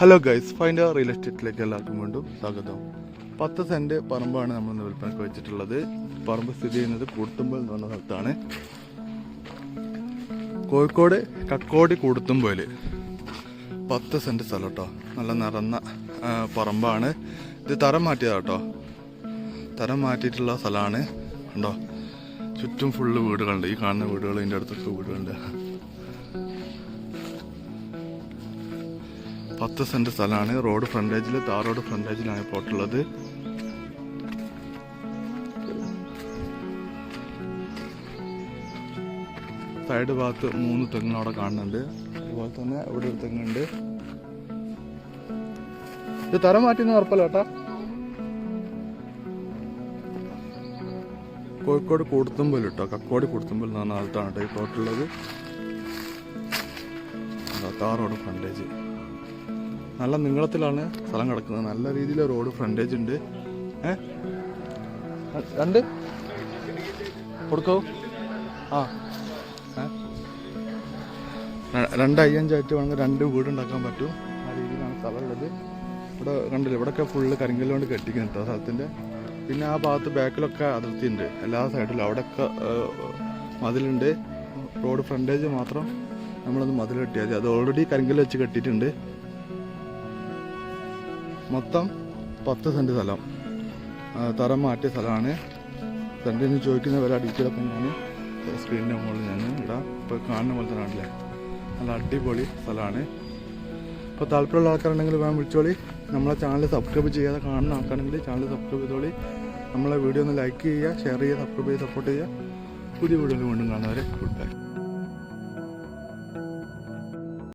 Hello guys, find real എസ്റ്റേറ്റിലേക്ക് എല്ലാവർക്കും വീണ്ടും സ്വാഗതം. 10 സെൻറ്റ് പറമ്പാണ് നമ്മൾ വിൽപ്പനയ്ക്ക് വെച്ചിട്ടുള്ളത്. പറമ്പ് സ്ഥിതി ചെയ്യുന്നത് കൂട്ടുമ്പൽ എന്ന് പറഞ്ഞ സ്ഥലത്താണ്. കോഴിക്കോട് കക്കോടി കൂടത്തുമ്പോയിൽ 10 സെൻറ്റ് സ്ഥലം കേട്ടോ. നല്ല നിറഞ്ഞ പറമ്പാണ്. ഇത് തരം മാറ്റിയതാണ് കേട്ടോ. തരം മാറ്റിയിട്ടുള്ള സ്ഥലമാണ്. ഉണ്ടോ, ചുറ്റും ഫുള്ള് വീടുകളുണ്ട്. ഈ കാണുന്ന വീടുകൾ, ഇതിൻ്റെ അടുത്തൊക്കെ വീടുകളുണ്ട്. 10 സെൻറ്റ് സ്ഥലമാണ്. റോഡ് ഫ്രണ്ടേജിൽ, താർ റോഡ് ഫ്രണ്ടേജിലാണ് പോയിട്ടുള്ളത്. സൈഡ് ഭാഗത്ത് 3 തെങ്ങ് അവിടെ കാണുന്നുണ്ട്. അതുപോലെ തന്നെ ഇവിടെ ഒരു തെങ്ങുണ്ട്. ഇത് തരം മാറ്റിന്ന് ഉറപ്പല്ല കേട്ടാ. കോഴിക്കോട് കൂടത്തുമ്പൽ കേട്ടോ, കക്കോടി കൂടത്തുമ്പൽ എന്ന് പറഞ്ഞ സ്ഥലത്താണ് കേട്ടോ ഈ പ്ലോട്ടുള്ളത്. താർ റോഡ് ഫ്രണ്ടേജ് നല്ല നീളത്തിലാണ് സ്ഥലം കിടക്കുന്നത്. നല്ല രീതിയിൽ റോഡ് ഫ്രണ്ടേജ് ഉണ്ട്. രണ്ട് കൊടുക്കോ. ആ 2.5 വേണമെങ്കിൽ 2 വീടുണ്ടാക്കാൻ പറ്റും. ആ രീതിയിലാണ് സ്ഥലമുള്ളത്. ഇവിടെ കണ്ടില്ല, ഇവിടെയൊക്കെ ഫുള്ള് കരിങ്കല്ല് കൊണ്ട് കെട്ടിക്കുന്നുണ്ട് ആ സ്ഥലത്തിൻ്റെ. പിന്നെ ആ ഭാഗത്ത് ബാക്കിലൊക്കെ അതിർത്തി ഉണ്ട്. എല്ലാ സൈഡിലും അവിടെയൊക്കെ മതിലുണ്ട്. റോഡ് ഫ്രണ്ടേജ് മാത്രം നമ്മളൊന്ന് മതിൽ കെട്ടിയാൽ മതി. അത് ഓൾറെഡി കരിങ്കല്ല് വെച്ച് കെട്ടിയിട്ടുണ്ട്. മൊത്തം 10 സെൻറ്റ് സ്ഥലം, തരം മാറ്റിയ സ്ഥലമാണ്. സെൻറ്റിന് ചോദിക്കുന്ന വില ഡീറ്റെയിലൊക്കെ ഞാൻ സ്ക്രീനിൻ്റെ മുകളിൽ ഞാൻ ഇടാം. ഇപ്പോൾ കാണുന്ന പോലെ തന്നെ ആണല്ലേ, നല്ല അടിപൊളി സ്ഥലമാണ്. ഇപ്പോൾ താല്പര്യമുള്ള ആൾക്കാരുണ്ടെങ്കിൽ വേണം വിളിച്ചോളി. നമ്മളെ ചാനൽ സബ്സ്ക്രൈബ് ചെയ്യാതെ കാണുന്ന ആൾക്കാരുണ്ടെങ്കിൽ ചാനൽ സബ്സ്ക്രൈബ് ചെയ്തോളി. നമ്മളെ വീഡിയോ ഒന്ന് ലൈക്ക് ചെയ്യുക, ഷെയർ ചെയ്യുക, സബ്സ്ക്രൈബ് ചെയ്യുക, സപ്പോർട്ട് ചെയ്യുക. പുതിയ വീഡിയോയിൽ വീണ്ടും കാണുന്നവരെ.